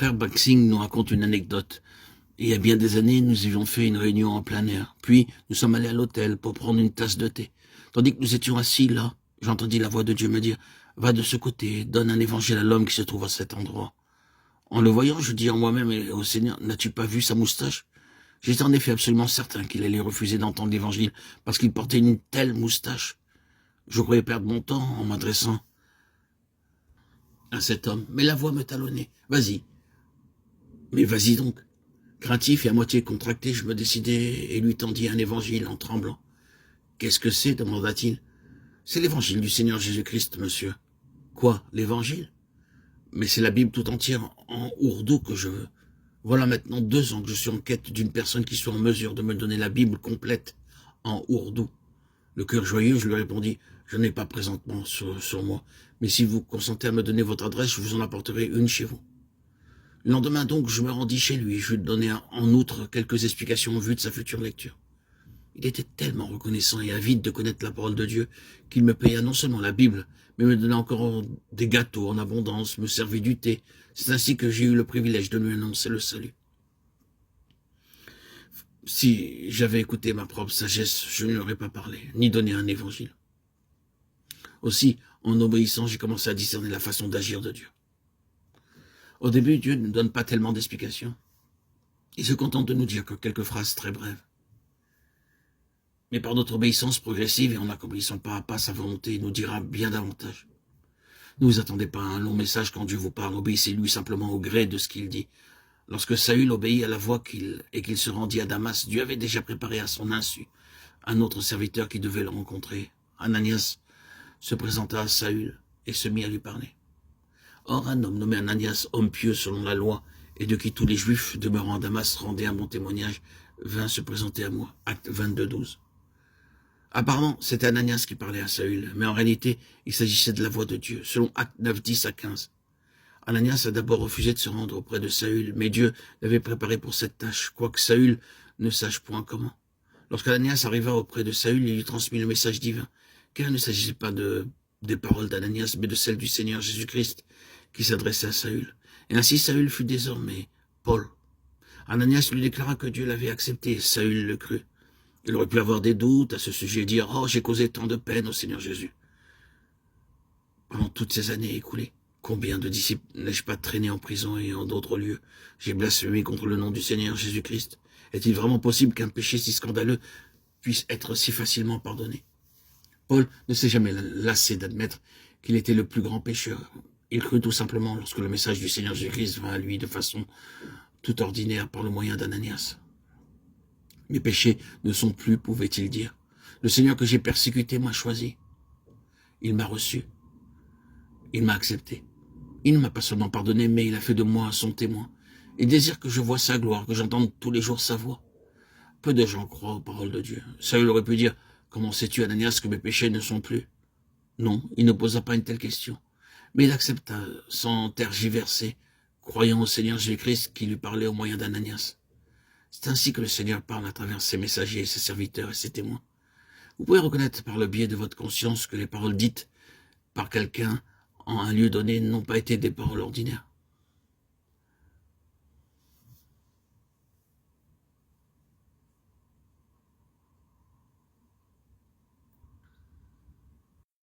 frère Baxing nous raconte une anecdote. Il y a bien des années, nous avions fait une réunion en plein air. Puis, nous sommes allés à l'hôtel pour prendre une tasse de thé. Tandis que nous étions assis là, j'entendis la voix de Dieu me dire « Va de ce côté, donne un évangile à l'homme qui se trouve à cet endroit. » En le voyant, je dis en moi-même et au Seigneur « N'as-tu pas vu sa moustache ?» J'étais en effet absolument certain qu'il allait refuser d'entendre l'évangile parce qu'il portait une telle moustache. Je croyais perdre mon temps en m'adressant à cet homme. Mais la voix me talonnait. « Vas-y. » Mais vas-y donc. Craintif et à moitié contracté, je me décidai et lui tendis un évangile en tremblant. « Qu'est-ce que c'est » demanda-t-il. « C'est l'évangile du Seigneur Jésus-Christ, monsieur. »« Quoi, l'évangile ?»« Mais c'est la Bible tout entière en ourdou que je veux. Voilà maintenant 2 ans que je suis en quête d'une personne qui soit en mesure de me donner la Bible complète en ourdou. » Le cœur joyeux, je lui répondis « Je n'ai pas présentement sur moi, mais si vous consentez à me donner votre adresse, je vous en apporterai une chez vous. » Le lendemain donc, je me rendis chez lui. Je lui donnai en outre quelques explications en vue de sa future lecture. Il était tellement reconnaissant et avide de connaître la parole de Dieu qu'il me paya non seulement la Bible, mais me donna encore des gâteaux en abondance, me servit du thé. C'est ainsi que j'ai eu le privilège de lui annoncer le salut. Si j'avais écouté ma propre sagesse, je ne lui aurais pas parlé, ni donné un évangile. Aussi, en obéissant, j'ai commencé à discerner la façon d'agir de Dieu. Au début, Dieu ne donne pas tellement d'explications. Il se contente de nous dire que quelques phrases très brèves. Mais par notre obéissance progressive et en accomplissant pas à pas sa volonté, il nous dira bien davantage. Ne vous attendez pas à un long message quand Dieu vous parle, obéissez-lui simplement au gré de ce qu'il dit. Lorsque Saül obéit à la voix et qu'il se rendit à Damas, Dieu avait déjà préparé à son insu un autre serviteur qui devait le rencontrer. Ananias se présenta à Saül et se mit à lui parler. Or, un homme nommé Ananias, homme pieux selon la loi, et de qui tous les Juifs demeurant à Damas rendaient un bon témoignage, vint se présenter à moi. Acte 22, 12. Apparemment, c'était Ananias qui parlait à Saül, mais en réalité, il s'agissait de la voix de Dieu, selon Acte 9, 10 à 15. Ananias a d'abord refusé de se rendre auprès de Saül, mais Dieu l'avait préparé pour cette tâche, quoique Saül ne sache point comment. Lorsqu'Ananias arriva auprès de Saül, il lui transmit le message divin, car il ne s'agissait pas des paroles d'Ananias, mais de celles du Seigneur Jésus-Christ, qui s'adressait à Saül. Et ainsi Saül fut désormais Paul. Ananias lui déclara que Dieu l'avait accepté, et Saül le crut. Il aurait pu avoir des doutes à ce sujet et dire « Oh, j'ai causé tant de peine au Seigneur Jésus. » Pendant toutes ces années écoulées, combien de disciples n'ai-je pas traîné en prison et en d'autres lieux? J'ai blasphémé contre le nom du Seigneur Jésus-Christ. Est-il vraiment possible qu'un péché si scandaleux puisse être si facilement pardonné? Paul ne s'est jamais lassé d'admettre qu'il était le plus grand pécheur. Il crut tout simplement lorsque le message du Seigneur Jésus-Christ vint à lui de façon tout ordinaire par le moyen d'Ananias. Mes péchés ne sont plus, pouvait-il dire. Le Seigneur que j'ai persécuté m'a choisi. Il m'a reçu. Il m'a accepté. Il ne m'a pas seulement pardonné, mais il a fait de moi son témoin. Il désire que je voie sa gloire, que j'entende tous les jours sa voix. Peu de gens croient aux paroles de Dieu. Saül aurait pu dire « Comment sais-tu, Ananias, que mes péchés ne sont plus ?» Non, il ne posa pas une telle question. Mais il accepta sans tergiverser, croyant au Seigneur Jésus-Christ qui lui parlait au moyen d'Ananias. C'est ainsi que le Seigneur parle à travers ses messagers, ses serviteurs et ses témoins. Vous pouvez reconnaître par le biais de votre conscience que les paroles dites par quelqu'un en un lieu donné n'ont pas été des paroles ordinaires.